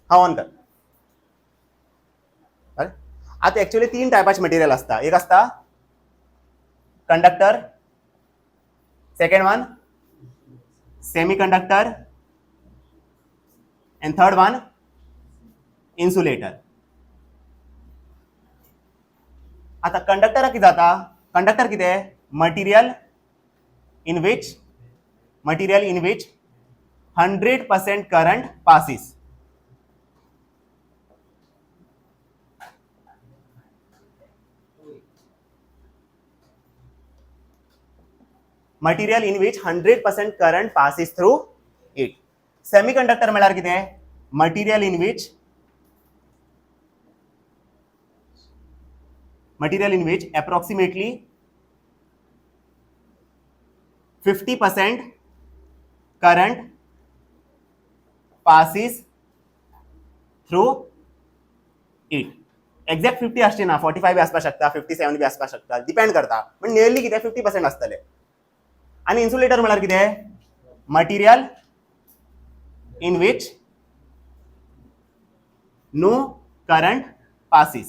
हा ऑन कर. अरे आता ऍक्च्युअली 3 टायपाचे मटेरियल असता. एक असता conductor, second one semi conductor, and third one insulator. आता कंडक्टर किती जाता? कंडक्टर किती आहे? Material in which 100% current passes. Material in which 100% current passes through it. Semiconductor म्हळ्यार कितें? Material in which approximately 50% current passes through it. Exact 50 असते ना, 45 बी आसपाक शकता, 57 बी आसपाक शकता, डिपेंड करता, पण नियरली कितें 50% आसतले. आणि इन्सुलेटर म्हळ्यार कितें? Material in which no current passes.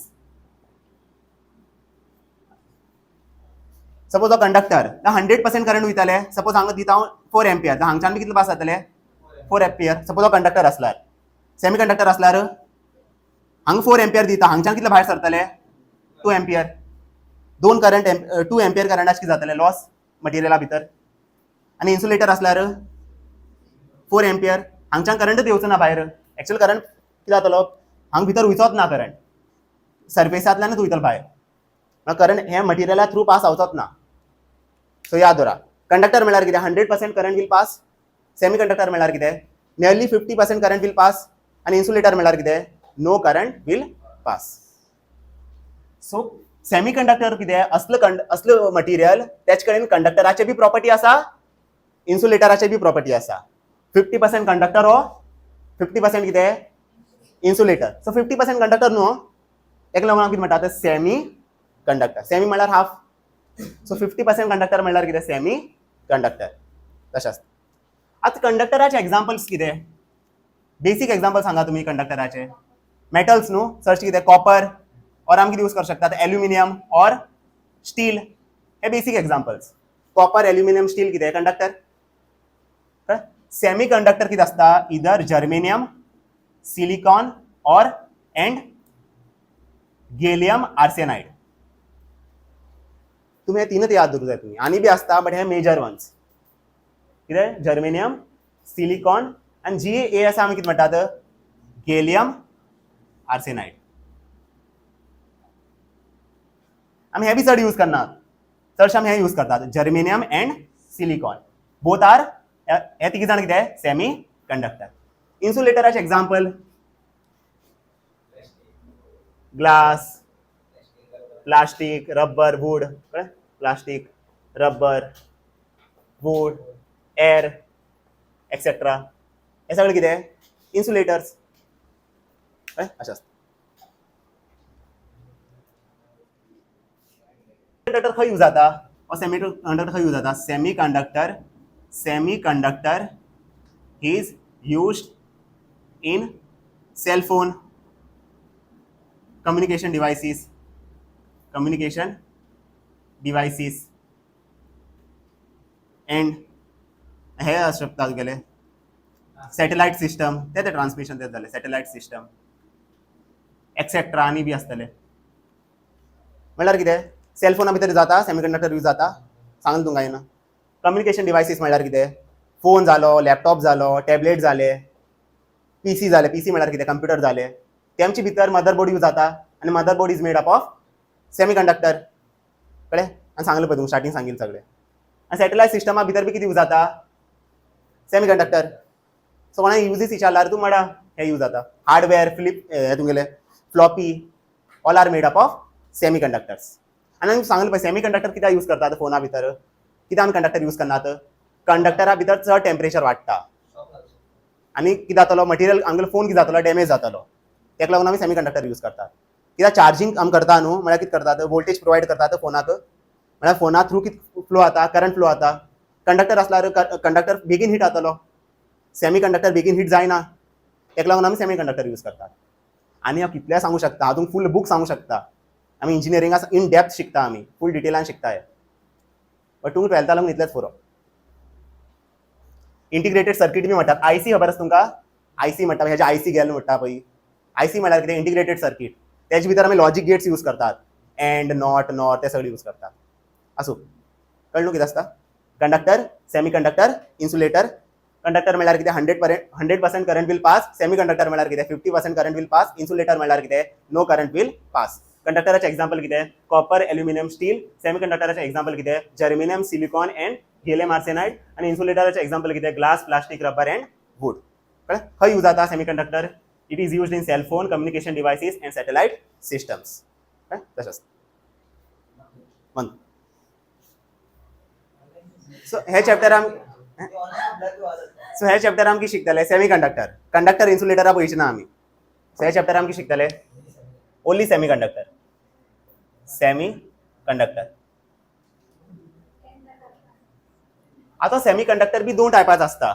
Suppose conductor 100% current वयतले, सपोज हांगा दिता 4 एम्पियर, हांगच्यान बी कितले पास जातले? 4 एम्पियर. सपोज कंडक्टर असल्यार, सेमी कंडक्टर असल्यार हांगा 4 एम्पियर दिता, हांगच्यान कितले भायर सरतले? 2 एम्पियर. 2 एम्पियर करंटाचे कितें जातले? लॉस मटेरियला भितर. आणि इन्सुलेटर असल्यार 4 एम्पियर, हांगच्यान करंटच येवचो ना भायर. एक्चुअल करंट कितें जातलो? हांगा भितर वयचोच ना करंट, सरफेसांतल्यानच वयतलो भायर. करंट हे मटेरियला थ्रू पास जावचोच ना. सो याद दवरा, कंडक्टर म्हळ्यार कितें? 100% current will pass. Semi conductor म्हळ्यार कितें? Nearly 50% current will pass. आणि इन्सुलेटर म्हळ्यार कितें? No current will pass. So semi conductor कितें? असलं मटेरियल त्याच कडेन कंडक्टराचे बी प्रॉपर्टी आसा, इन्सुलेटराचे बी प्रॉपर्टी आसा. 50% कंडक्टर हो 50% कितें? इन्सुलेटर. सो 50% कंडक्टर न्हू, एक लागून हांव कितें म्हणटा आतां सेमी कंडक्टर. सेमी म्हळ्यार हाफ. सो 50% कंडक्टर म्हळ्यार कितें? Semi conductor. तशें आसता. आतां कंडक्टराचे एग्जांपल्स कितें? बेसिक एग्जांपल सांगा तुम्ही कंडक्टराचे. मेटल्स न्हू, सर्च कितें? कॉपर, और आमी कितें यूज करूंक शकतात? एल्युमिनियम और स्टील. हे basic examples. Copper, aluminium, steel कितें? कंडक्टर. सेमी कंडक्टर कितें आसता? इधर जर्मेनियम, सिलिकॉन और एंड गॅलियम आर्सेनाइड. तुम्ही हे तीनच याद दवरूंक जाय तुम्ही. आनी बी आसता, बट हे मेजर वन्स. कितें? जर्मेनियम, सिलिकॉन आणि जी आसा आमी कितें म्हणटात? Gallium arsenide. आमी हे बी चड यूज करनात, चडशे आमी हे यूज करतात, germanium and silicon. Both are, हे तिघी जाण कितें? Semi conductor. इन्सुलेटराचे example glass, plastic, rubber, wood. Plastic, rubber, wood, air etcetera. हे सगळे कितें? इन्सुलेटर्स. अशें आसता. कंडक्टर खंय यूज जाता? सेमी कंडक्टर खंय यूज जाता? Semi conductor is used in cell phone, communication devices and हे शकता तुगेले सॅटेलाइट सिस्टम, ते ट्रान्समिशन तेच जाले, सॅटेलाइट सिस्टम एक्सेट्रा. आनी बी आसतले. म्हळ्यार कितें? सेल फोना भितर जाता, सेमी कंडक्टर यूज जाता, सांगलें तुमकां येना. कम्युनिकेशन डिवायसीस म्हळ्यार कितें? फोन जालो, लॅपटॉप जालो, टॅबलेट जाले, पीसी जाले. पीसी म्हळ्यार कितें? कंप्युटर जाले. तेमचे भितर मदरबोर्ड यूज जाता, आणि motherboard is made up of semi conductor. कळ्ळें? आनी सांगलें पळय तुमकां, स्टार्टींग सांगिल्लें सगळें. आनी सॅटेलाइट सिस्टमा भितर बी कितें यूज जाता? Semi conductor. सो कोणा युजीस विचारल्यार तूं म्हणा हे यूज जाता. हार्डवेअर, हे तुमगेले floppy, all are made up of semi conductors. आनी आमी सांगलें पळय सेमी कंडक्टर कित्याक यूज करतात फोना भितर? कित्याक आमी कंडक्टर यूज करनात? कंडक्टरा भितर चड टेम्परेचर वाडटा, आनी कितें जातलो? मटेरियल आमगेलो फोन कितें जातलो? डॅमेज जातलो. तेका लागून आमी सेमी कंडक्टर यूज करतात. कित्याक चार्जिंग आमी करता न्हू, म्हळ्यार कितें करतात? वोल्टेज प्रोवायड करतात फोनाक, म्हळ्यार फोना थ्रू कितें फ्लो जाता? करंट फ्लो जाता. कंडक्टर आसल्यार कंडक्टर बेगीन हीट जातलो, सेमी कंडक्टर बेगीन हीट जायना. ताका लागून आमी सेमी कंडक्टर यूज करतात. आनी हांव कितलें सांगू शकता, हातूंत फूल बूक सांगू शकता. आमी इंजिनियरिंगाक इन डेप्थ शिकता, आमी फूल डिटेलान शिकता हे. बट तुमकां 12th लागून इतलेंच पुरो. इंटिग्रेटेड सर्किट बी म्हणटात. आयसी खबर आसा तुमकां? आयसी म्हणटा हेजे आयसी गेल म्हणटा पळय. आयसी म्हळ्यार कितें? Integrated circuit. तेजे भितर आमी लॉजीक गेट्स यूज करतात. एंड, नॉट, नॉर ते सगळे यूज करतात. आसूं, कळ्ळें कितें आसता? Conductor, semi conductor, insulator. Conductor म्हळ्यार कितें? 100% current will pass. Semi conductor म्हळ्यार कितें? 50% करंट विल पास. इन्सुलेटर म्हळ्यार कितें? No current will pass. कंडक्टराचे एक्झाम्पल कितें? Copper, aluminium, steel. सेमी कंडक्टराचे एक्झाम्पल कितें? Germanium, silicon and gallium arsenide. आणि इन्सुलेटराचे एक्झाम्पल कितें? Glass, plastic, rubber and wood. कळ्ळें? खंय यूज जाता semi conductor? It is used in cell phone, communication devices and satellite systems. तशेंच. सो हे चॅप्टर आमकां शिकतले सेमी कंडक्टर. कंडक्टर, इन्सुलेटरा पळयचे ना आमी. सो हे चॅप्टर आमकां शिकतले only semi conductor. Semi conductor. आता सेमी कंडक्टर बी 2 टायपाच आसता.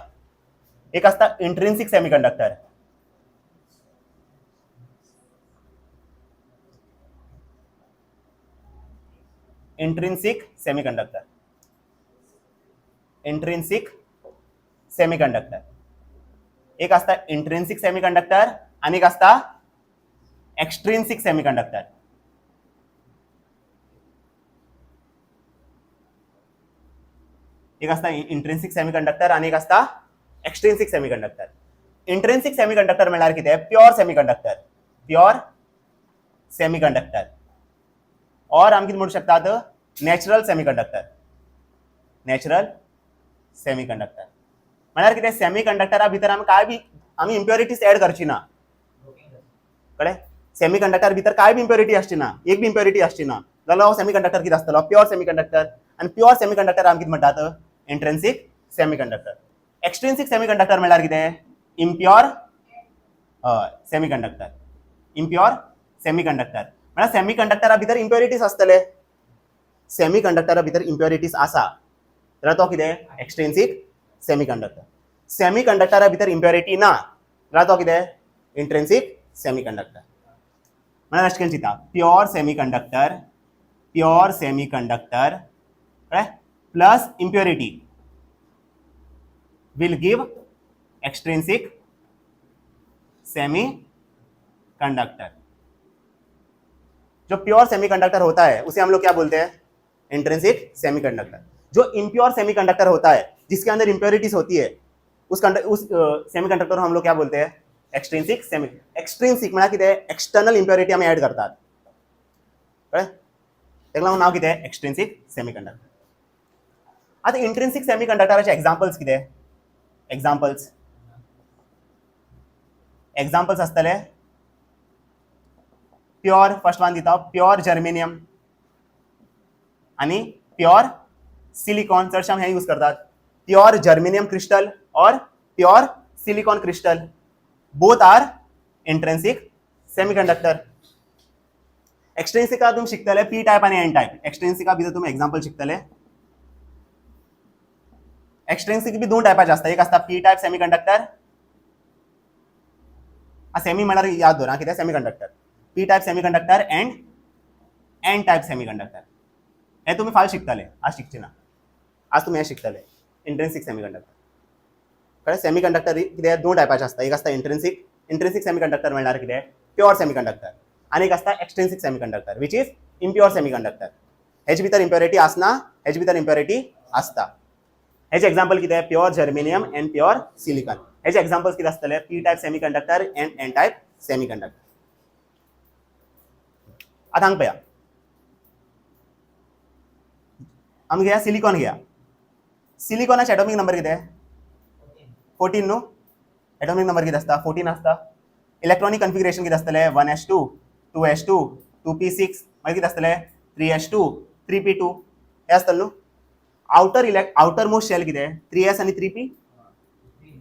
एक आसता intrinsic semi conductor. Intrinsic semi conductor. Intrinsic semi conductor. एक आसता इंट्रिन्सिक सेमी कंडक्टर आणि एक आसता एक्सट्रिन्सिक सेमी कंडक्टर. एक आसता इंट्रिन्सिक सेमी कंडक्टर आणि एक आसता extrinsic semi conductor. Intrinsic semi conductor म्हळ्यार कितें? Pure semi conductor. Pure semi conductor. और आमी कितें म्हणू शकतात? Natural semi conductor. Natural semi conductor म्हळ्यार कितें? सेमी कंडक्टरा भितर आमी काय बी आमी इम्प्युरिटीज एड करची ना. कळ्ळें? सेमी कंडक्टर भितर काय बी इम्प्युरिटी आसची ना. एक बी इम्प्युरिटी आसची ना जाल्यार हो सेमी कंडक्टर कितें आसतलो? Pure semi conductor. आनी प्युअर सेमी कंडक्टर आमी कितें म्हणटात? Intrinsic semi conductor. Extrinsic semi conductor म्हळ्यार कितें? Impure semi conductor. Impure semi conductor म्हळ्यार सेमी कंडक्टरा भितर इम्प्युरिटीज आसतले. सेमी कंडक्टरा भितर इम्प्युरिटीज आसा जाल्यार तो कितें? एक्सट्रिन्सिक सेमी कंडक्टर. सेमी कंडक्टरा भितर इम्प्युरिटी ना जाल्यार तो कितें? Intrinsic semi conductor. म्हळ्यार अशें करून चिंता. Pure semi conductor, pure semi conductor plus impurity will give extrinsic semiconductor. जो प्योर सेमीकंडक्टर होता है उसे हम लोग क्या बोलते हैं? Intrinsic semiconductor. जो इम्प्योर सेमीकंडक्टर होता है जिसके अंदर इम्प्योरिटीज होती है उस सेमीकंडक्टर हम लोग क्या बोलते हैं? Extrinsic semi. एक्सट्रिंसिक म्हणजे कितें? एक्सटर्नल इम्प्योरिटी आमी एड करतात. कळ्ळें? तेका लागून नांव कितें? Extrinsic semiconductor. आता इंट्रिंसिक सेमीकंडक्टराचे एक्झाम्पल्स कितें? एक्झाम्पल्स आसतले प्योर. फर्स्ट वन दिता प्योर जर्मेनियम आणि प्योर सिलिकॉन. चडशे हे यूज करतात. प्योर जर्मेनियम क्रिस्टल और pure silicon crystal both are intrinsic semiconductor. एक्सट्रिंसिका तुम शिकतले पी टाइप आणि एन टाइप. एक्सट्रिंसिका भितर तुम एक्झाम्पल शिकतले. एक्सट्रिंसिक बी 2 टायपाचे आसता. एक आसता पी टाइप सेमीकंडक्टर. सेमी म्हळ्यार याद दवरा कितें? Semiconductor. P type semiconductor and N type semiconductor. हे तुम्ही फाल शिकतले. आज शिकचे ना. आज तुम्ही हे शिकतले इंट्रिंसिक सेमीकंडक्टर. कळ्ळें? सेमीकंडक्टर कितें? 2 टायपाचे आसता. एक आसता इंट्रिंसिक सेमीकंडक्टर म्हळ्यार कितें? Pure semiconductor. आणि एक आसता extrinsic semiconductor which is impure semiconductor. हेजे भितर इम्प्युरिटी आसना, हेजे भितर इम्प्युरिटी आसता. हेजे एक्झाम्पल कितें? Pure germanium and pure silicon. हेजे एक्झाम्पल्स कितें आसतले? P type semiconductor and N type semiconductor. आता हांगा पळया आमी घेया सिलिकॉन घेया. सिलिकॉनाचे एटॉमिक नंबर कितें? 14 न्हू. एटॉमिक नंबर कितें आसता? 14 आसता. इलेक्ट्रॉनिक कन्फिगरेशन कितें आसतलें? 1s2 2s2 2p6 मागीर कितें आसतलें? 3s2 3p2 हे आसतलें न्हू. आउटर मोस्ट शेल कितें? 3s आणि 3p.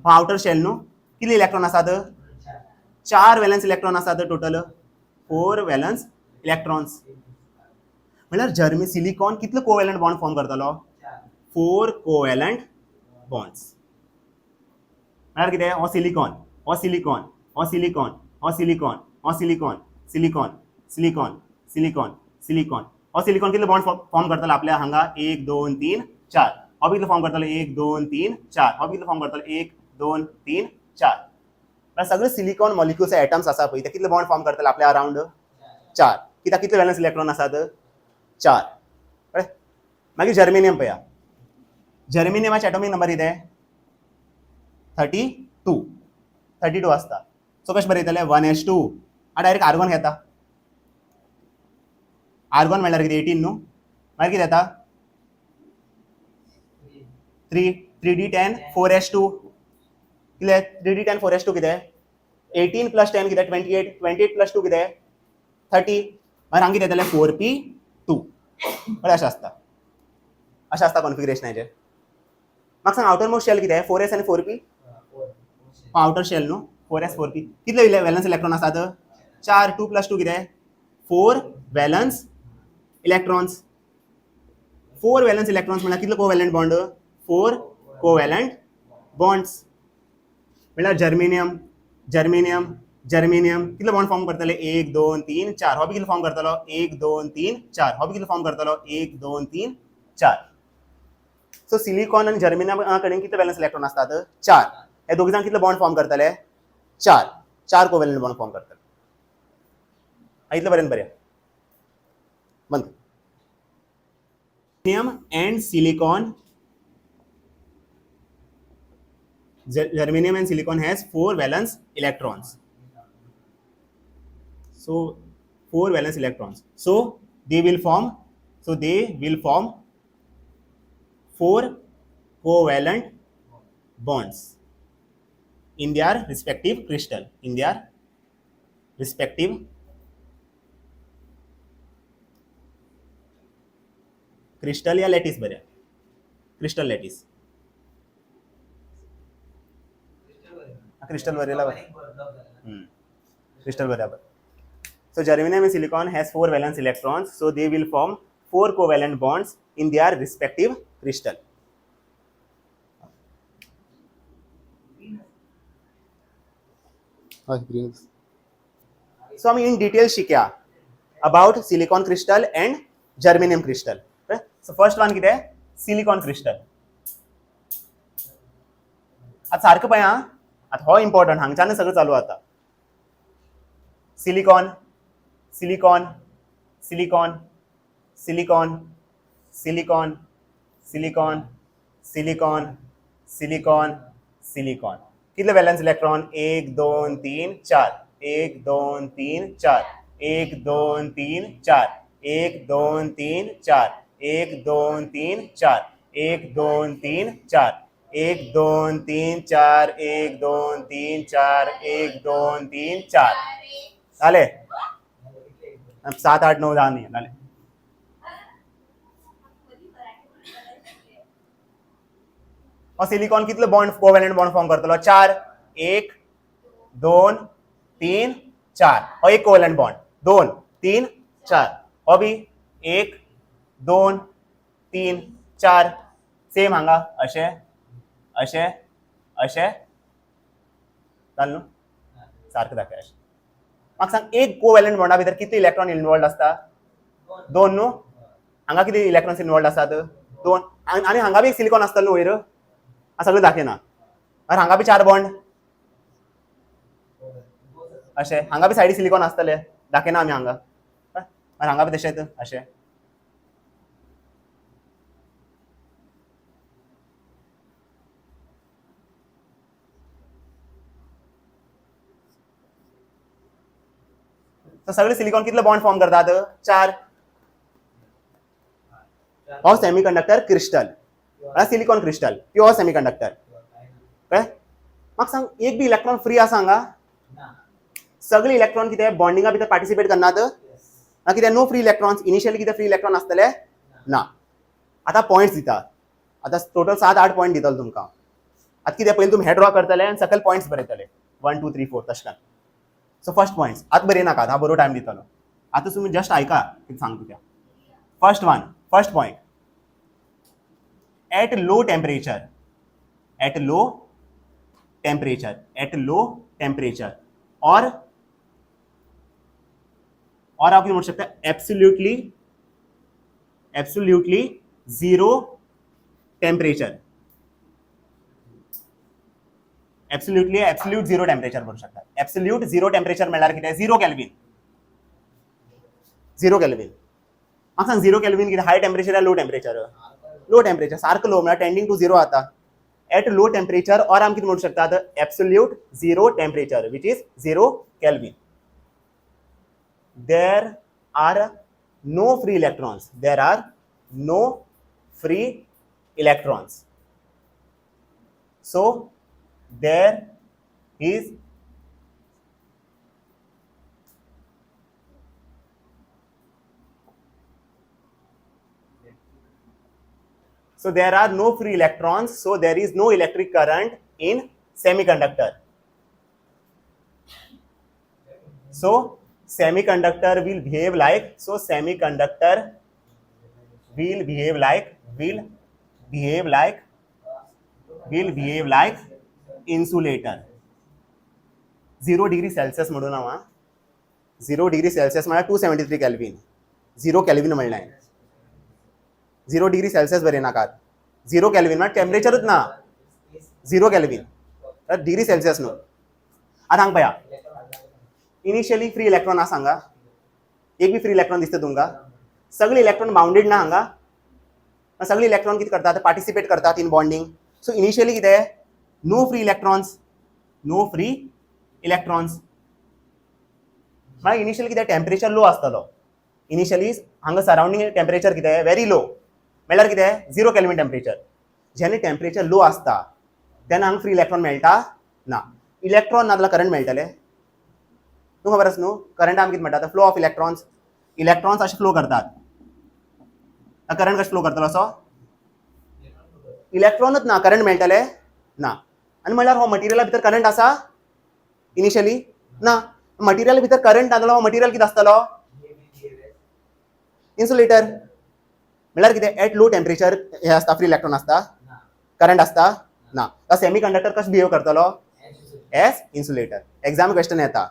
हो आउटर शेल न्हू. कितले इलेक्ट्रॉन आसात? 4 वॅलन्स इलेक्ट्रॉन आसात टोटल. 4 वॅलन्स इलेक्ट्रॉन्स. म्हळ्यार सिलिकॉन कितले कोवॅलंट बॉन्ड फॉर्म करतलो? 4 कोवॅलंट बॉन्ड्स. म्हळ्यार कितें? हो सिलिकॉन हो सिलिकॉन, हो सिलिकॉन, हो silicon, silicon, silicon, silicon, silicon. हो सिलिकॉन कितले बॉन्ड फॉर्म करतलो आपल्या हांगा 1 2 3 4. हो कितले फॉर्म करतलो 1 2 3 4. हो कितले फॉर्म करतलो 1 2 3 4. सगळे सिलिकॉन मॉलिक्युल्स एटम्स आसा पळय ते कितले बॉन्ड फॉर्म करतले आपल्या अराउंड 4. कित्याक कितले वॅलन्स इलेक्ट्रॉन आसात 4. कळ्ळें. मागीर जर्मेनियम पळया. जर्मेनियमाचे एटॉमिक नंबर कितें 32. 32 आसता. सो कशें बरयतले 1s2. हांव डायरेक्ट आर्गॉन घेता. आर्गॉन म्हणल्यार कितें 18 न्हू. मागीर कितें येता 3d10 4s2 कितें 3d10 4s2 कितें 18 + 10 कितें 28. 28 + 2 कितें 30. मागीर हांगा कितें येतलें 4p2. कळ्ळें. अशें आसता कॉन्फिगरेशनाचेर. म्हाका सांग आउटर मोस्ट शेल कितें 4s आनी 4p. आउटर शेल न्हू 4s 4p. कितले वॅलन्स इलेक्ट्रॉन आसात 4. 2 + 2 कितें 4 वॅलन्स इलेक्ट्रॉन्स. 4 वॅलन्स इलेक्ट्रॉन्स म्हणल्यार कितले कोवॅलंट बॉन्ड 4 कोवॅलंट बॉन्ड्स. म्हणल्यार जर्मेनियम जर्मेनियम जर्मेनियम कितले बॉन्ड फॉर्म करतले 1 2 3 4. हो बी कितले फॉर्म करतलो 1 2 3 4. हो बी कितले फॉर्म करतलो 1 2 3 4. सो सिलिकॉन आनी जर्मेनियम कडेन कितले वॅलन्स इलेक्ट्रॉन आसतात 4. हे दोघी जाण कितले बॉन्ड फॉर्म करतले 4. 4 कोवॅलंट बॉन्ड फॉर्म करतले. इतले पर्यंत बरें बंद. Germanium and silicon. Germanium and silicon has 4 valence electrons. So 4 valence electrons. So they will form 4 covalent bonds in their respective crystal. In their respective crystal या lattice बऱ्या. Crystal lattice. Crystal बरेला crystal बराबर. So germanium and silicon has 4 valence electrons, so they will form 4 covalent bonds in their respective crystal. So आम्ही in detail शिकया about silicon crystal and germanium crystal. Okay? So first one कितें silicon crystal. आता सारखं पळय हां. आता हो important हांगच्यान सगळं चालू आता. Silicon silicon silicon silicon silicon silicon silicon silicon silicon. कितले वॅलन्स इलेक्ट्रॉन 1 2 3 4. 1 2 3 4. 1 2 3 4. 1 2 3 4. 1 2 3 4. 1 2 3 4. 1 2 3 4. 1 2 3 4. 1 2 3 4. झाले 7 8 9 10 नाही झाले. और सिलिकॉन कितले बॉन्ड कोवॅलंट बॉन्ड फॉर्म करतलो 4. 1 2 3 4. हो एक कोवॅलंट बॉन्ड 2 3 4. हो बी 1 2 3 4. सेम हांगा अशें अशें अशें जालें न्हू. सारकें दाखय अशें. म्हाका सांग एक कोवॅलंट बॉन्डा भितर कितले इलेक्ट्रॉन इन्वॉल्ड आसता 2 न्हू. हांगा कितले इलेक्ट्रॉन्स इन्वॉल्ड आसात 2. आनी हांगा बी एक सिलिकॉन आसतलो न्हू वयर. सगळें दाखयना. अरे हांगा बी 4 बॉन्ड अशें. हांगा बी सायडी सिलिकॉन आसतले दाखयना आमी हांगा. अरे हांगा बी तशेंच अशें. तर सगळे सिलिकॉन कितले बॉन्ड फॉर्म करतात 4. हो semiconductor crystal silicon crystal pure semiconductor. कळ्ळें. म्हाका सांग एक बी इलेक्ट्रॉन फ्री आसा हांगा. सगळे इलेक्ट्रॉन कितें बॉन्डिंगा भितर पार्टिसिपेट करनात ना. कितें नो फ्री इलेक्ट्रॉन्स. इनिशियली कितें फ्री इलेक्ट्रॉन आसतले ना. आतां पॉयंट्स दिता. आतां टोटल 7 8 पॉयंट दितलो तुमकां. आतां कितें पयलीं तुमी हेड ड्रॉ करतले आनी सकयल पॉयंट्स बरयतले 1 2 3 4 तशें. सो फर्स्ट पॉयंट्स आतां बरय नाका. हा बरो टायम दितलो. आतां तुमी जस्ट आयका कितें सांगता तें. First point at low temperature और आप ये म्हणू शकता absolutely zero temperature, absolute zero temperature म्हणू शकता. एब्सोल्यूट झिरो टेम्परेचर म्हणल्यार कितें? Zero kelvin. म्हाका सांग झिरो केल्विन कितें? High temperature low temperature? Low temperature. सारको लो म्हळ्यार टेंडिंग टू झिरो आता. एट लो टेम्परेचर और आमी कितें म्हणू शकतात? Absolute zero temperature which is zero kelvin. There are no free electrons. There are no free electrons. So there is there are no free electrons, so there is no electric current in semiconductor. So semiconductor will behave like insulator. 0 degree Celsius म्हणून हांव 0 degree Celsius म्हळ्यार 273 kelvin. 0 kelvin म्हणलें. 0 degree Celsius बरें नाकात. 0 kelvin म्हळ्यार टेम्परेचरूच ना. 0 kelvin degree Celsius न्हू. आतां हांगा पळया, इनिशियली फ्री इलेक्ट्रॉन आसा हांगा. एक बी फ्री इलेक्ट्रॉन दिसता तुमकां? सगळे इलेक्ट्रॉन बाउंडेड ना हांगा. सगळे इलेक्ट्रॉन कितें करतात? पार्टिसिपेट करतात इन बॉन्डिंग. सो इनिशियली कितें? No free electrons. म्हळ्यार इनिशियली कितें? टेम्परेचर लो आसतलो. इनिशियली हांगा सराउंडिंग टेम्परेचर कितें? Very low. म्हळ्यार कितें? 0 केल्विन टेम्परेचर. जेन्ना टेम्परेचर लो आसता तेन्ना हांगा फ्री इलेक्ट्रॉन मेळटा ना. इलेक्ट्रॉन ना जाल्यार करंट मेळटले. तुमकां खबर आसा न्हू? करंट आमी कितें म्हणटात? Flow of electrons. इलेक्ट्रॉन्स अशे फ्लो करतात. करंट कशें फ्लो करतलो असो? इलेक्ट्रॉनूच ना, करंट मेळटले ना. आनी म्हळ्यार हो मटिरियला भितर करंट आसा? इनिशियली ना. मटिरियल भितर करंट ना जाल्यार हो मटिरियल कितें आसतलो? इन्सुलेटर. म्हळ्यार कितें? एट लो टेम्परेचर हे आसता, फ्री इलेक्ट्रॉन आसता, करंट आसता ना. सेमी कंडक्टर कशें बिहेव करतलो? As insulator. एग्जाम क्वेश्चन येता.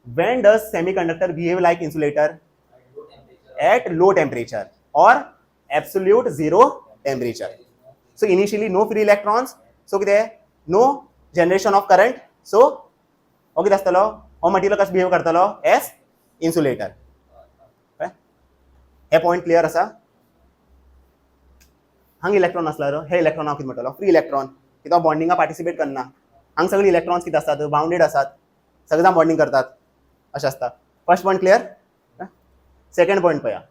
When does semiconductor behave like insulator? At low temperature or absolute zero temperature. So initially no free electrons. So कितें? No generation of current. So हो कितें आसतलो? हो material कशें behave करतलो? As insulator. हे point clear आसा? हांगा इलेक्ट्रॉन आसल्यार हे इलेक्ट्रॉन हांव कितें म्हणटलो? Free electron. कित्याक बॉन्डिंगा पार्टिसिपेट करना. हांगा सगळे इलेक्ट्रॉन्स कितें आसतात? बाउंडेड आसात. सगळे जाण बॉन्डिंग करतात. अशें आसता. First point clear? Second point पळया.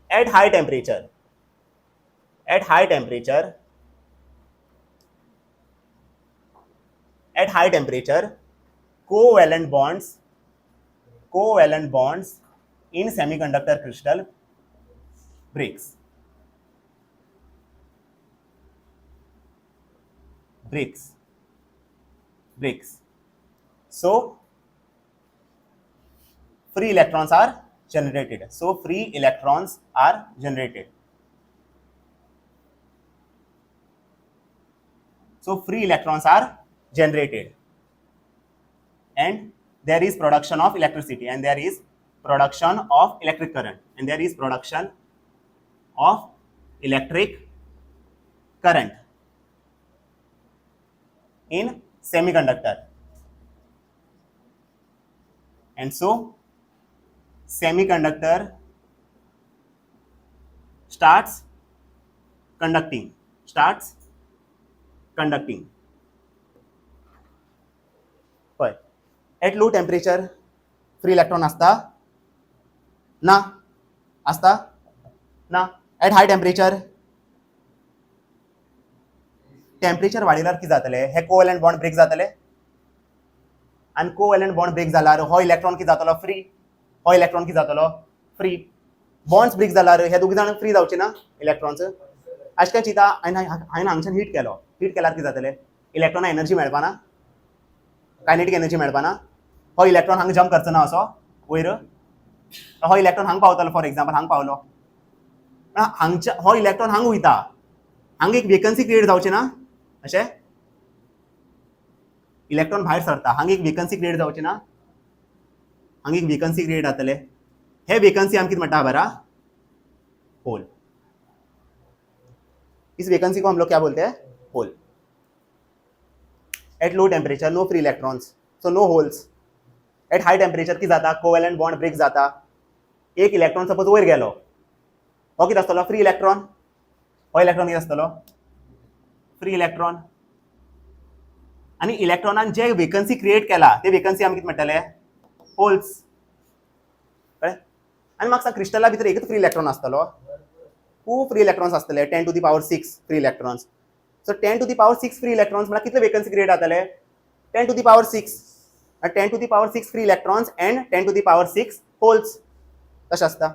At high temperature covalent bonds in semiconductor crystal breaks. So free electrons are generated. And there is production of electricity, and there is production of electric current, in semiconductor. And so semiconductor starts conducting. But at low temperature free electron आसता ना. At high temperature वाडयल्यार कितें जातले? हे कोवॅलंट bond break जातले. आनी कोवॅलंट bond break जाल्यार हो electron कितें जातलो? फ्री. बॉन्ड्स ब्रेक जाल्यार हे दोगी जाण फ्री जावचे ना इलेक्ट्रॉन्स. अशें काय चिंता? हांवें हांगच्यान हीट केल्यार कितें जातले? इलेक्ट्रॉना एनर्जी मेळपाना, कायनेटीक एनर्जी मेळपाना. हो इलेक्ट्रॉन हांगा जंप करचो ना असो वयर. हो इलेक्ट्रॉन हांगा पावतलो, फॉर एक्झाम्पल हांगा पावलो. हांगच्या हो इलेक्ट्रॉन हांगा वयता. हांगा एक वेकन्सी क्रिएट जावची ना. अशें इलेक्ट्रॉन भायर सरता, हांगा एक वेकन्सी क्रिएट जावची ना. हांगा एक वेकन्सी क्रिएट जातले. हे वेकन्सी आमी कितें म्हणटा बरा होल. इस वेकन्सी को हम लोग क्या बोलते हैं hole. At low temperature no free electrons so no holes. At high temperature कितें जाता कोवेलेंट बॉन्ड ब्रेक जाता. एक इलेक्ट्रॉन सपोज वयर गेलो हो कितें आसतलो फ्री इलेक्ट्रॉन. हो इलेक्ट्रॉन कितें आसतलो फ्री इलेक्ट्रॉन. आणि इलेक्ट्रॉनान जे वेकन्सी क्रिएट केला ते वेकन्सी आमी कितें म्हणटाले होल्स. कळ्ळें. आनी म्हाका सांग क्रिस्टला भितर एकच फ्री इलेक्ट्रॉन आसतलो खूब फ्री इलेक्ट्रॉन्स आसतले 10 to the power 6 free electrons. So 10 to the power 6 free electrons म्हळ्यार कितले वेकन्सी क्रिएट जातले 10 to the power 6. 10 to the power 6 free electrons end 10 to the power 6 holes. तशें आसता.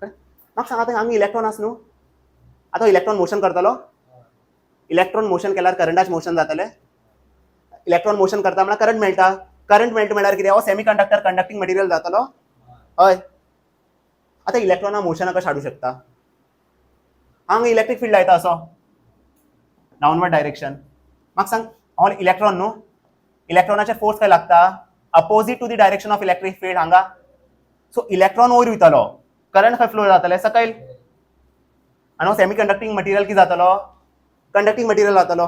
म्हाका सांग आतां हांगा इलेक्ट्रॉन आसा न्हू. आतां इलेक्ट्रॉन मोशन करतलो. इलेक्ट्रॉन मोशन केल्यार करंटाचें मोशन जातलें. इलेक्ट्रॉन मोशन करता म्हळ्यार करंट मेळटा. करंट मेळटा म्हळ्यार कितें हो सेमी कंडक्टर कंडक्टिंग मटेरियल जातलो. हय. आतां इलेक्ट्रॉना मोशना कशें हाडूं शकता. हांगा इलेक्ट्रीक फील्ड लायता असो डाउनवर्ड डायरेक्शन. म्हाका सांग हो इलेक्ट्रॉन न्हू. इलेक्ट्रॉनाचे फोर्स काय लागता opposite to the direction of electric field हांगा. सो इलेक्ट्रॉन वयर वयतलो करंट खंय फ्लो जातले सकयल. आनी हो सेमी कंडक्टिंग मटेरियल कितें जातलो कंडक्टिंग मटेरियल जातलो.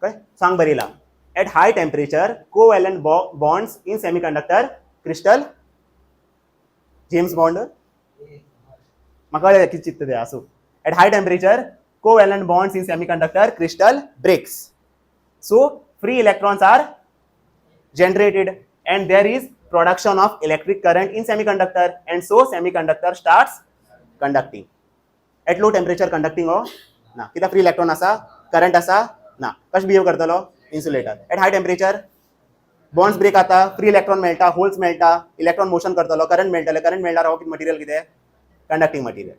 कळ्ळें. सांग बरयला at high temperature covalent bonds in semi conductor crystal James Bond म्हाका कळ्ळें कितें चित्त तें आसूं. At high temperature covalent bonds in semiconductor crystal breaks. So free electrons are generated and there is production of electric current in semiconductor and so semiconductor starts conducting. At low temperature conducting हो ना. कित्याक free electron आसा current आसा ना. कशें behave करतलो insulator. At high temperature bonds break जाता free electron मेळटा होल्स मेळटा इलेक्ट्रॉन मोशन करतलो करंट मेळटले. करंट मेळल्यार हो कितें मटेरियल कितें conducting material.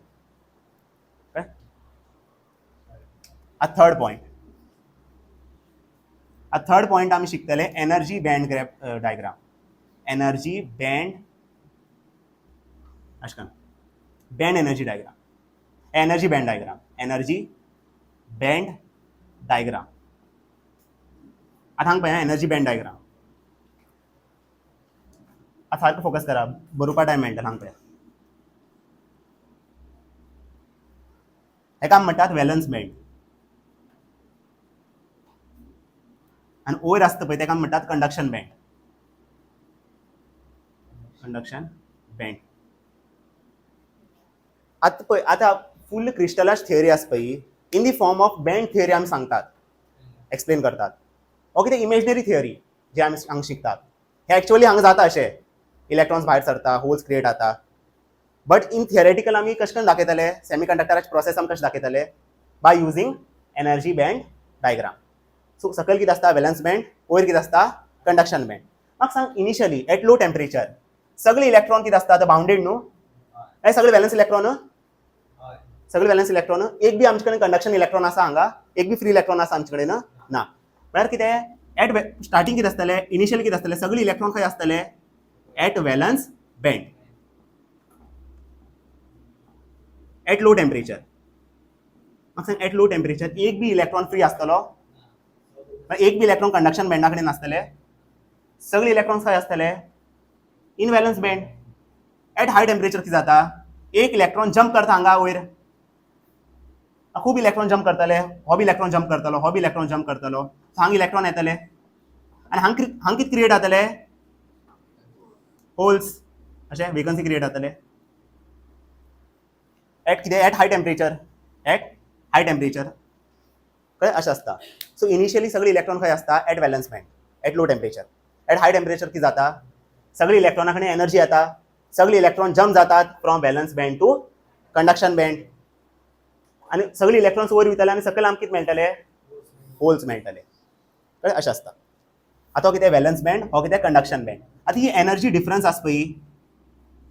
A third point आम्ही शिकतले energy band diagram. Energy band अशें band energy diagram. Energy band diagram. Energy band diagram. आता हांगा पळय एनर्जी बँड डायग्राम. आता सारको फोकस करा बरोवपा टायम मेळटा. हांगा पळय हेका म्हणटात वॅलन्स बँड. आणि वयर आसता पळय तेका म्हणटात कंडक्शन बँड. Conduction band. आतां पळय आतां फुल क्रिस्टलाच थियरी आसा पळय in the form of band theory आमी सांगतात एक्सप्लेन करतात. हो कितें इमेजनरी थियरी जे आमी हांगा शिकतात. हे एक्चुअली हांगा जाता अशें इलेक्ट्रॉन्स भायर सरता होल्स क्रिएट जाता. बट इन थियरेटिकल आमी कशें करून दाखयतले सेमी कंडक्टराचे प्रोसेस आमी कशें दाखयतले by using energy band diagram. So सकयल कितें आसता वॅलन्स बँड वयर कितें आसता कंडक्शन बँड. म्हाका सांग इनिशियली एट लो टेम्परेचर सगळे इलेक्ट्रॉन कितें आसता बाउंडेड न्हू. हे सगळे वॅलन्स इलेक्ट्रॉन सगळे वॅलन्स इलेक्ट्रॉन. एक बी आमचे कडेन कंडक्शन इलेक्ट्रॉन आसा हांगा एक बी फ्री इलेक्ट्रॉन आसा आमचे कडेन ना. म्हळ्यार कितें एट स्टार्टिंग कितें आसतलें इनिशियली कितें आसतलें सगळे इलेक्ट्रॉन खंय आसतले at valence band. At low temperature म्हाका सांग एट लो टेम्परेचर एक बी इलेक्ट्रॉन फ्री आसतलो एक बी इलेक्ट्रॉन कंडक्शन बँडा कडेन नासतले. सगळे इलेक्ट्रॉन्स खंय आसतले in valence band. At high temperature कितें जाता एक इलेक्ट्रॉन जंप करता हांगा वयर खूब इलेक्ट्रॉन जंप करतले. हो बी इलेक्ट्रॉन जंप करतलो हो बी इलेक्ट्रॉन जंप करतलो. हांगा इलेक्ट्रॉन येतले आनी हांगा कितें क्रिएट जातले होल्स अशें वेकन्सी क्रिएट जातले. एट कितें एट हाय टेम्परेचर कळ्ळें अशें आसता. सो इनिशियली सगळे इलेक्ट्रॉन खंय आसता at valence band at low temperature. At high temperature कितें जाता सगळे इलेक्ट्रॉना कडेन एनर्जी येता. सगळे इलेक्ट्रॉन जंप जातात from valence band to conduction band आनी सगळे इलेक्ट्रॉन्स वयर वयतले आनी सकयल आमकां कितें मेळटले होल्स मेळटले. कळ्ळें अशें आसता. आतां हो कितें वॅलन्स बँड हो कितें कंडक्शन बँड. आतां ही एनर्जी डिफरन्स आसा पळय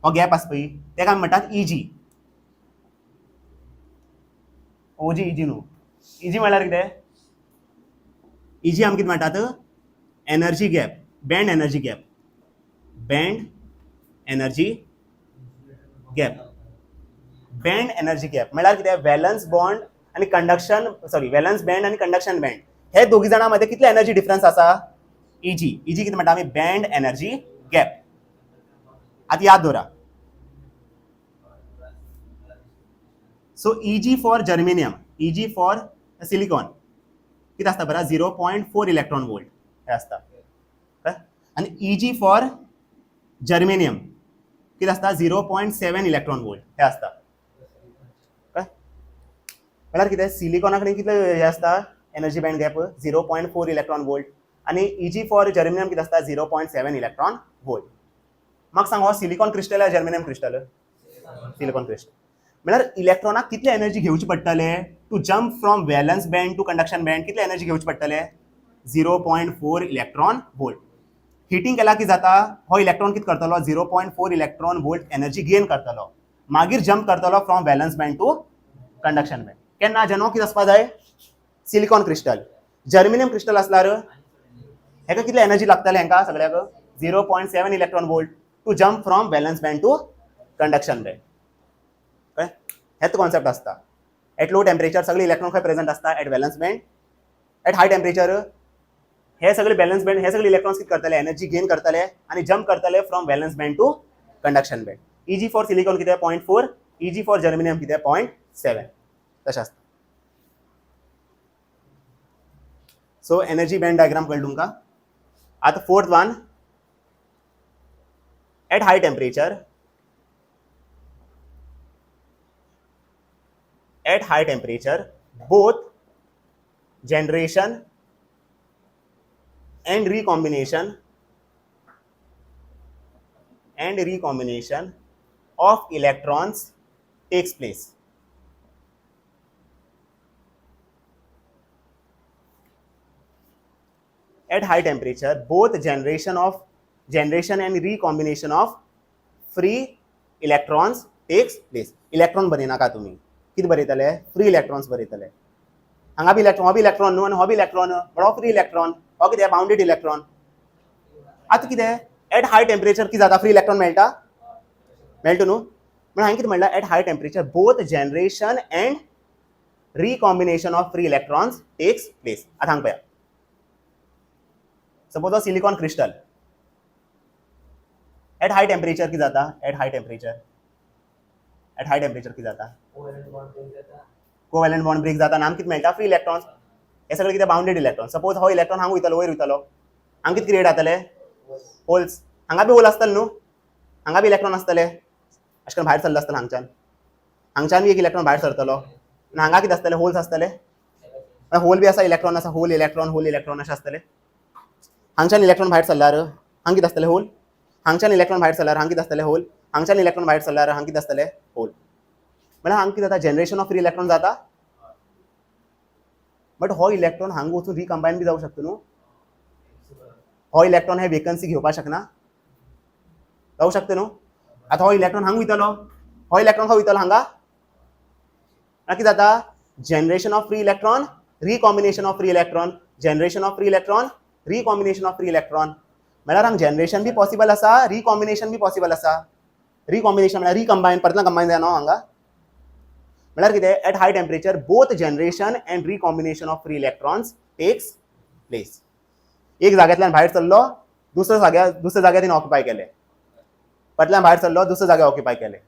हो गॅप आसा पळय तेका आमी म्हणटात इजी. ओजी इजी न्हू. इजी म्हळ्यार कितें इजी आमी कितें म्हणटात energy gap band energy gap. Band energy gap. Band energy gap म्हळ्यार कितें वॅलन्स बॉन्ड आनी कंडक्शन वॅलन्स बँड आनी कंडक्शन बँड हे दोगी जाणां मदें कितले एनर्जी डिफरन्स आसा इजी. इजी कितें म्हणटा आमी बँड एनर्जी गॅप. आता याद दवरा. So Eg for germanium, Eg for silicon किती असता बरं 0.4 इलेक्ट्रॉन वोल्ट हे असता काय. आणि Eg फॉर जर्मेनियम किती असता 0.7 इलेक्ट्रॉन वोल्ट हे असता काय. म्हळ्यार कितें सिलिकॉना कडेन कितले हे असता energy band gap 0.4 electron volt आणि Eg फॉर जर्मेनियम किती असता 0.7 इलेक्ट्रॉन वोल्ट. म्हाका सांग हो silicon crystal germanium crystal. Silicon crystal म्हळ्यार इलेक्ट्रॉनाक कितले एनर्जी घेवचे पडटले to jump from valence band to conduction band. कितले एनर्जी घेवचे पडटले 0.4 इलेक्ट्रॉन वोल्ट. हिटिंग केला की जाता हो इलेक्ट्रॉन कित करतलो 0.4 इलेक्ट्रॉन वोल्ट एनर्जी गेन करतलो. मागीर जम्प करतलो from valence band to conduction band. केन्ना जेन्ना कितें आसपा जाय सिलिकॉन क्रिस्टल. जर्मेनियम क्रिस्टल असल्यार हेका कितले एनर्जी लागतले हेंका सगळ्याक 0.7 electron volt to jump from valence band to conduction band. कळ्ळें. हेच कॉन्सेप्ट असता. एट लो टेम्परेचर सगळे इलेक्ट्रॉन खंय प्रेझेंट असता at valence band. At high temperature हे सगळे बॅलन्स बँड हे सगळे इलेक्ट्रॉन्स कितें करतले एनर्जी गेन करतले आणि जम्प करतले from valence band to conduction band. Eg for silicon कितें 0.4, Eg फॉर जर्मेनियम कितें 0.7 तशें आसता. सो एनर्जी बँड डायग्राम कळ्ळी तुमकां. आता fourth one at high temperature. At high temperature, both generation and recombination of electrons takes place. At high temperature, both generation and recombination of free electrons takes place. Electron बरे नाका तुम्ही किती बरयतले free electrons बरयतले. हांगा बी electron हो बी electron न्हू आनी हो बी electron but हो फ्री इलेक्ट्रॉन हो कितें बाउंडेड इलेक्ट्रॉन. आतां कितें एट हाय टेम्परेचर कितें जाता फ्री इलेक्ट्रॉन मेळटा न्हू. म्हणून हांवें कितें म्हणलां at high temperature both generation and recombination of free electrons takes place. आतां हांगा पळया सपोज हो silicon crystal at high temperature कितें जाता एट हाय टेम्परेचर कितें जाता कोवॅलंट बॉन्ड ब्रेक जाता नाम कितें मेळटा फ्री इलेक्ट्रॉन्स. हे सगळे कितें बाउंडेड इलेक्ट्रॉन. सपोज हो इलेक्ट्रॉन हांगा वयतलो वयर वयतलो हांगा कितें क्रिएट जातले होल्स. हांगा बी होल आसतले न्हू हांगा बी इलेक्ट्रॉन आसतले अशें करून भायर सरले आसतले हांगच्यान बी एक इलेक्ट्रॉन भायर सरतलो आनी हांगा कितें आसतले होल्स आसतले. होल बी आसा इलेक्ट्रॉन आसा होल इलेक्ट्रॉन अशें आसतले. हांगच्यान इलेक्ट्रॉन भायर सरल्यार हांगा कितें आसतले होल. हांगच्यान इलेक्ट्रॉन भायर सरल्यार हांगा कितें आसतले होल. हांगच्यान इलेक्ट्रॉन भायर सरल्यार हांगा कितें आसतले होल. म्हळ्यार हांगा कितें जाता जनरेशन ऑफ फ्री इलेक्ट्रॉन जाता बट हो इलेक्ट्रॉन हांगा वचून रिकंबायन बी जावं शकता न्हू. हो इलेक्ट्रॉन हे वेकन्सी घेवपाक शकना जावं शकता न्हू. आतां हो इलेक्ट्रॉन हांगा वयतलो हो इलेक्ट्रॉन खंय वयतलो हांगा कितें जाता generation of free electron recombination of free electron generation of free electron recombination of free electron. म्हळ्यार हांगा जनरेशन बी पॉसिबल आसा रिकॉम्बिनेशन बी पॉसिबल आसा. रिकॉम्बिनेशन म्हळ्यार रिकंबायन परतला कंबायन जाय न्हू हांगा. म्हळ्यार कितें at high temperature both generation and recombination of free electrons takes place. एक जाग्यातल्यान भायर सरलो दुसऱ्या जाग्यार तिने ऑक्युपाय केले फाटल्यान भायर सरलो दुसऱ्या जाग्यार ऑक्युपाय केले.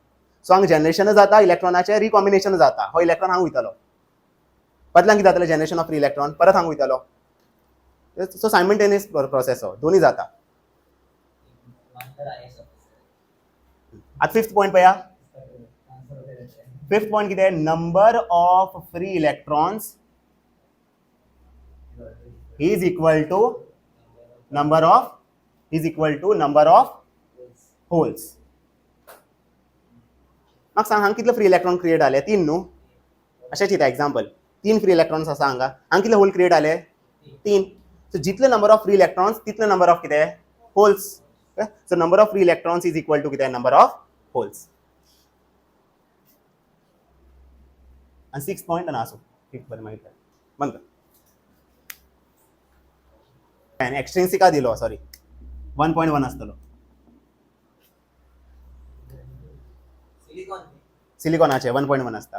सो हांगा जनरेशन जाता इलेक्ट्रॉनाचे रिकॉम्बिनेशन जाता. हो इलेक्ट्रॉन हांगा वयतलो फाटल्यान कितें जातलें जनरेशन ऑफ फ्री इलेक्ट्रॉन परत हांगा वयतलो. सो सायमल्टेनियस प्रोसेस हो दोन्ही जाता. आता फिफ्थ पॉइंट पळया. फिफ्थ पॉइंट कितें number of free electrons is equal to number of holes. म्हाका सांग हांगा कितले फ्री इलेक्ट्रॉन क्रिएट जाले 3 न्हू अशें चिंता एग्जांपल 3 फ्री इलेक्ट्रॉन्स आसा हांगा कितले होल क्रिएट जाले 3. सो जितले नंबर ऑफ फ्री इलेक्ट्रॉन्स तितले नंबर ऑफ कितें holes. So number of free electrons is equal to कितें नंबर ऑफ होल्स. आणि 6 पॉइंट ना असो फिफ्थ बरें मागीर बंद एक्सट्रिंसिका दिलो सॉरी 1.1 आसतलो सिलिकॉनाचे 1.1 आसता.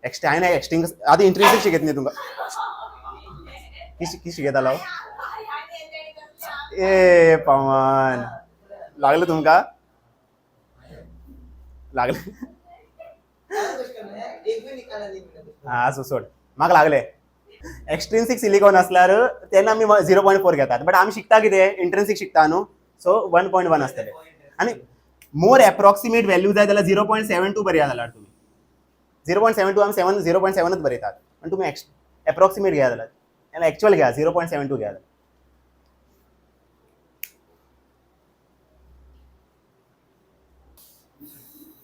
हांवें एक्सट्रिंग आतां इंट्रिन्सिक शिकयता न्ही तुमकां कितें शिकयतालो ए पवन लागलो तुमकां लागले हा सो सोड म्हाका लागले एक्सट्रिन्सिक सिलिकॉन असल्यार तेन्ना आमी 0.4 घेतात बट आमी शिकता कितें इंट्रिन्सिक शिकता न्हू सो 1.1 असतले आनी मोर एप्रॉक्सिमेट व्हॅल्यू जाय जाल्यार 0.72 बरया जाल्यार तुमी 0.72 आमी 0.7च बरयतात पण तुमी एप्रॉक्सिमेट घेया जाल्यार एक्चुअल घ्या 0.72 घ्या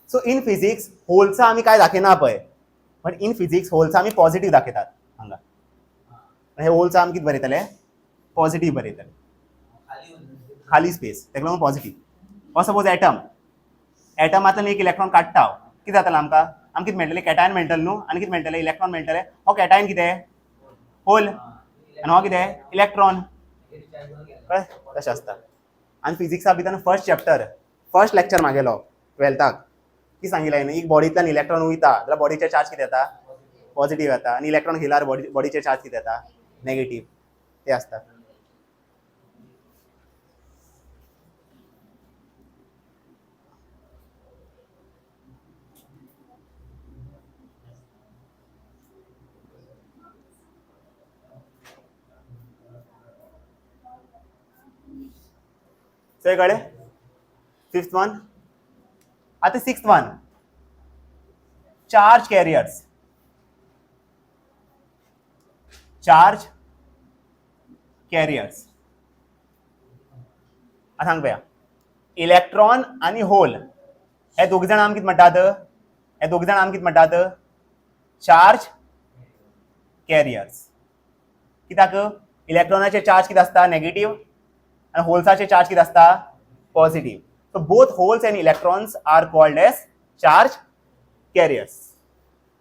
सो इन फिजिक्स होलचा आमी काय दाखयना पळय पण इन फिजिक्स होलचा आमी पॉझिटिव्ह दाखयतात हांगा हे होलचा आमी कितें बरयतले पॉझिटिव्ह बरयतले खाली स्पेस तेका लागून पॉझिटिव्ह सपोज एटमांतल्यान एक इलेक्ट्रॉन काडटा कितें जातलें आमकां कितें मेळटलें कॅटायन मेळटलें न्हू आनी कितें मेळटलें इलेक्ट्रॉन मेळटलें हो कॅटायन कितें होल आनी हो कितें इलेक्ट्रॉन कळ्ळें तशें आसता आनी फिजिक्सा भितर फर्स्ट लेक्चर म्हागेलो 12थाक की सांगिल्लें एक बॉडींतल्यान इलेक्ट्रॉन वयता जाल्यार बॉडीचेर चार्ज कितें येता पॉझिटिव्ह येता आनी इलेक्ट्रॉन घेयल्यार बॉडीचेर चार्ज कितें येता नेगेटिव्ह ते आसता सो कळ्ळें 5th वन आता 6th वन चार्ज कॅरियर्स आता सांग पया इलेक्ट्रॉन आणि होल हे दोग जाण आमी कितें म्हणटात चार्ज कॅरियर्स कित्याक इलेक्ट्रॉनाचे चार्ज कितें आसता नेगेटिव्ह आणि होल्साचे चार्ज कितें आसता positive so both holes and electrons are called as charge carriers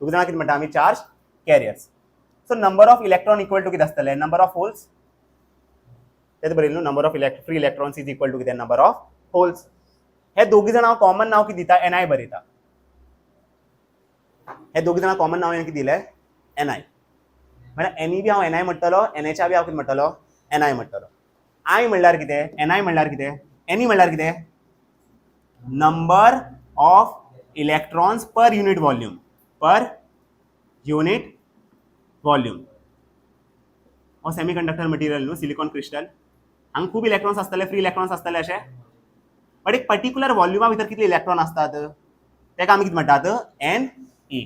दोग जाणां कितें म्हणटा आमी charge carriers so number of electron equal to कितें आसतलें नंबर ऑफ होल्स तेच बरयलें न्हू number of free electrons is equal to कितें नंबर ऑफ होल्स हे दोगी जाण हांव कॉमन नाव कितें दिता एनआय बरयता हे दोगी जाण कॉमन नाव कितें दिलें एनआय म्हळ्यार एनी बी हांव एनआय म्हणटलो एनएच्या बी हांव कितें म्हणटलो एनआय म्हणटलो आय म्हणल्यार कितें एनआय म्हणल्यार कितें एनी म्हणल्यार कितें number of electrons per unit volume हो सेमीकंडक्टर मटेरियल न्हू सिलिकॉन क्रिस्टल हांगा खूब इलेक्ट्रॉन्स आसतले फ्री इलेक्ट्रॉन्स आसतले अशें बट एक पर्टिक्युलर वॉल्युमा भितर कितले इलेक्ट्रॉन असतात तेका आमी कितें म्हणटात N E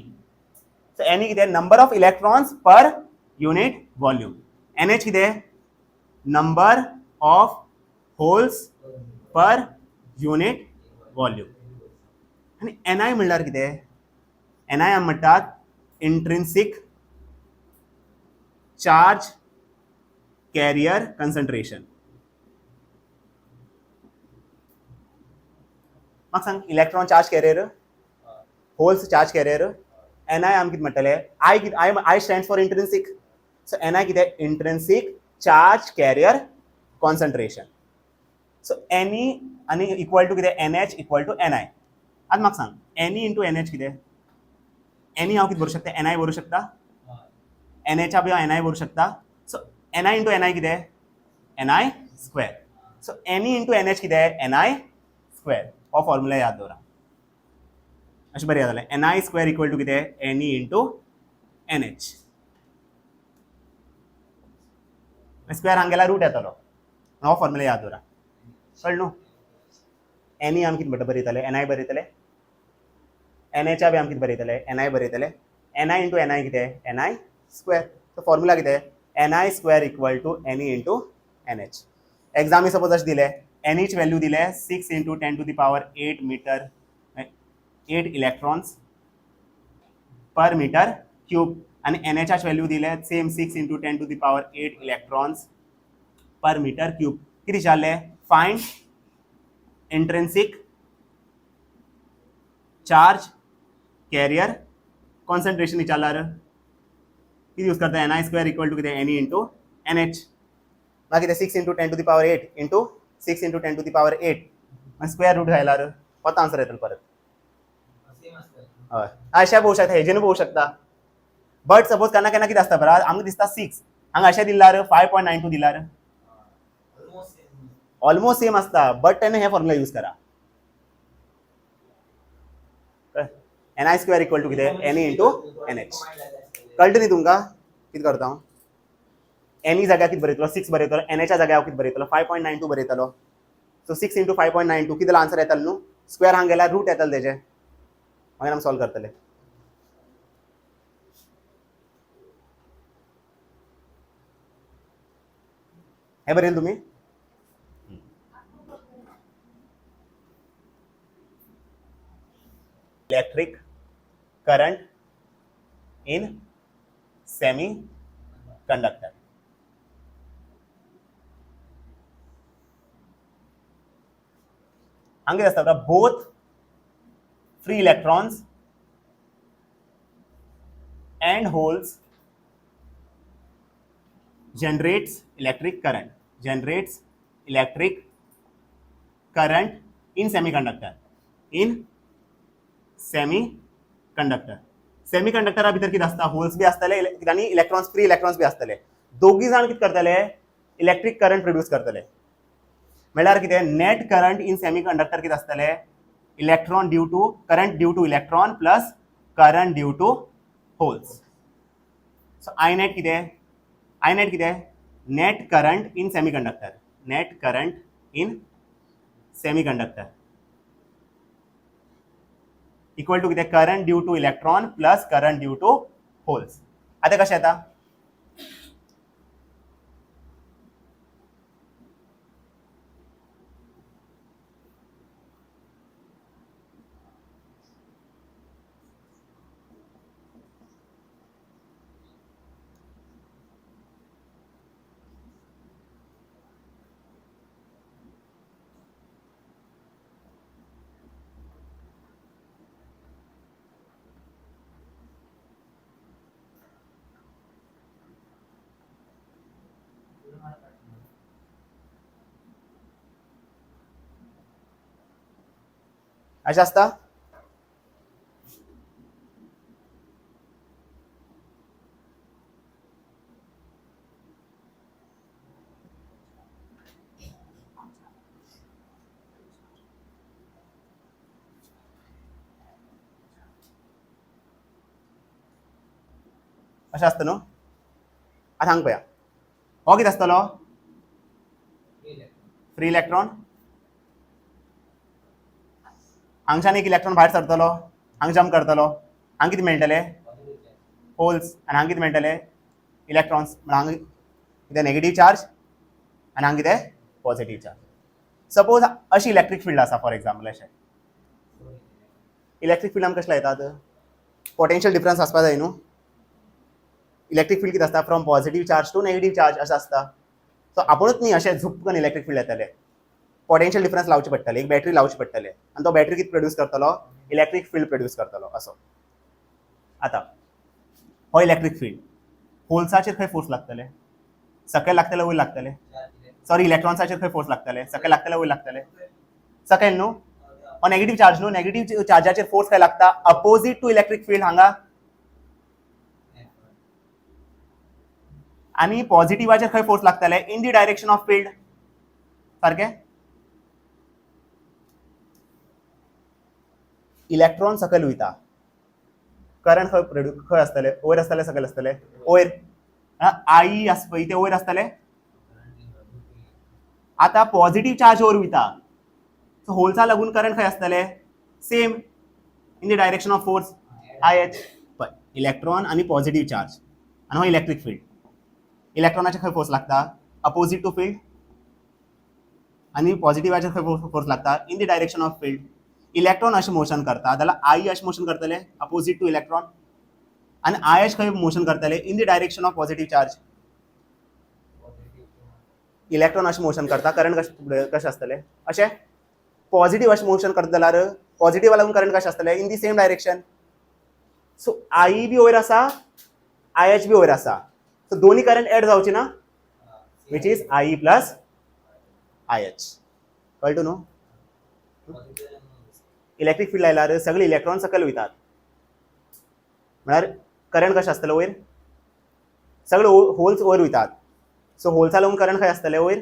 so N E कितें number of electrons per unit volume N H कितें number of holes per unit volume आनी एन आय म्हणल्यार कितें एन आय आमी म्हणटात इंट्रिन्सिक चार्ज कॅरियर कन्सन्ट्रेशन म्हाका सांग electron charge carrier holes charge carrier N I आमी कितें म्हणटले I stands for intrinsic so N I कितें intrinsic charge carrier concentration so N E आनी इक्वल टू कितें N H equal to N I आतां म्हाका सांग N E into N H कितें एन ई हांव कितें बरोवंक शकता एन आय बरोवंक शकता एन एचा बी हांव एन आय बरोवंक शकता so N I into N I कितें N I square so N E into N H कितें एन आय स्क्वेअर हो फॉर्म्युला याद दवरा अशें बरें याद जालें N I square equal to कितें N E into N H square हांगा गेल्यार रूट येतलो हो फॉर्म्युला याद दवरा कळ्ळें न्हू एन ई आमी कितें बरयतले एन आय बरयतले एन एचा बी आमी कितें बरयतले एन आय बरयतले N I into N I कितें N I square so formula कितें N I square equal to N E into N H एग्जामी सपोज अशें दिलें एन ईच व्हॅल्यू दिलें 6 into 10 to the power 8 metre 8 electrons per metre cube आणि N H value दिलें same 6 into 10 to the power 8 electrons per metre cube कितें विचारलें find intrinsic charge carrier concentration विचारल्यार कितें यूज करता N I square equal to कितें N E into N H ना कितें 6 into 10 to the power 8 into 6 into 10 to the power 8 मागीर square route घायल्यार होच आन्सर येतलो परत हय अशें पळोवंक शकता हेजेर पळोवंक शकता बट सपोज केन्ना केन्ना कितें आसता बरं आमकां दिसता 6 हांगा अशें दिल्यार 5.92 दिल्यार ऑलमोस्ट सेम आसता बट तेन्ना हे फॉर्म्युला यूज करा ni² इक्वल टू कितें ne इंटू nh. कळटा न्ही तुमकां कितें करता हांव? एनी जाग्यार कितें बरयतलो 6 बरयतलो, एनच्या जाग्यार कितें बरयतलो 5.92 बरयतलो. सो 6 इंटू 5.92 कितें आन्सर येतलो न्हू. स्क्वेअर हांगा गेल्यार रूट येतलो तेजे, मागीर आमी सॉल्व करतले. हे बरयलें तुमी? Electric current in semi conductor. हांगा कितें आसता both free electrons and holes generates electric current in semiconductor. सेमीकंडक्टरा भितर कितें आसता होल्स बी आसतले आनी इलेक्ट्रॉन्स फ्री इलेक्ट्रॉन्स बी आसतले. दोगी जाण कितें करतले इलेक्ट्रिक करंट प्रोड्यूस करतले. म्हळ्यार कितें नेट करंट इन सेमीकंडक्टर कितें आसतले electron due to current due to electron plus current due to holes. So I net कितें net current in semiconductor equal to कितें current due to electron plus current due to holes. आतां कशें येता अशें आसता. अशें आसता न्हू. आतां हांगा पळया हो कितें आसतलो फ्री इलेक्ट्रॉन. हांगच्यान एक इलेक्ट्रॉन भायर सरतलो हांगा जम्प करतलो हांगा कितें मेळटले होल्स आनी हांगा कितें मेळटले इलेक्ट्रॉन्स. हांगा कितें नेगेटीव चार्ज आनी हांगा कितें पॉझिटीव चार्ज. सपोज अशी इलेक्ट्रीक फील्ड आसा फॉर एग्जाम्पल. अशें इलेक्ट्रीक फील्ड आमकां कसले येतात पोटेन्शियल डिफरन्स आसपाक जाय न्हू. इलेक्ट्रीक फील्ड कितें आसता from positive charge to negative charge अशें आसता. सो आपुणूच न्ही अशें झुप्प करून इलेक्ट्रीक फील्ड येतले. पोटेन्शियल डिफरन्स लावचे पडटले एक बॅटरी लावची पडटले आनी तो बॅटरी कितें प्रोड्यूस करतलो इलेक्ट्रीक फील्ड प्रोड्यूस करतलो असो. आतां हो इलेक्ट्रीक फील्ड होल्साचेर खंय फोर्स लागतले सकयल लागतले वयर लागतले सॉरी इलेक्ट्रॉन्साचेर खंय फोर्स लागतले सकयल लागतले वयर लागतले सकयल न्हू. हो नेगेटीव चार्ज न्हू. नेगेटीव चार्जाचेर फोर्स खंय लागता अपोजीट टू इलेक्ट्रीक फील्ड हांगा आनी पॉझिटिवाचेर खंय फोर्स लागतले in the direction of field. सारकें. इलेक्ट्रॉन सकयल वयता करंट खंय आसतले वयर आसतले सकयल आसतले वयर. आई आसा पळय ते वयर आसतले. आतां पॉझिटीव चार्ज वयर वयता सो होल्सा लागून करंट खंय आसतले same in the direction of force IH. पळय इलेक्ट्रॉन आनी पॉझिटीव चार्ज आनी हो इलेक्ट्रीक फील्ड. इलेक्ट्रॉनाचे खंय फोर्स लागता अपोजीट टू फील्ड आनी पॉझिटिवाचेर खंय फोर्स लागता in the direction of field. Electron अशें मोशन करता जाल्यार आई अशें मोशन करतले अपोजीट टू इलेक्ट्रॉन आनी IH खंय मोशन करतले in the direction of positive charge. Electron अशें मोशन करता करंट कशें आसतले अशें पॉझिटीव अशें मोशन करता जाल्यार पॉझिटिवा लागून करंट कशें आसतले in the same direction. So I बी वयर आसा IH बी वयर आसा सो दोन्ही करंट एड जावची ना which is I plus IH. कळटो न्हू. इलेक्ट्रीक फील्ड आयल्यार सगळे इलेक्ट्रॉन सकयल वयतात म्हळ्यार करंट कशें आसतलें वयर सगळे होल्स वयर वयतात सो होल्सा लागून करंट खंय आसतलें वयर.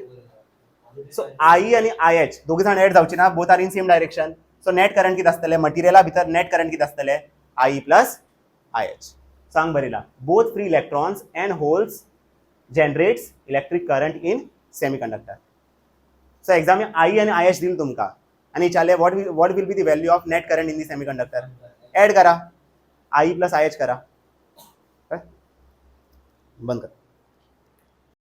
सो आई आनी IH दोगी जाण एड जावची ना both are in same direction. So net current कितें आसतलें मटिरियला भितर नेट करंट कितें आसतलें IE प्लस IH. सांग बरेला both free electrons and holes generates electric current in semiconductor. So exam में IE आणि IH दिल तुमका आणि विचारले what will be the value of net current in the semiconductor. Add करा IE प्लस IH करा. बंद कर.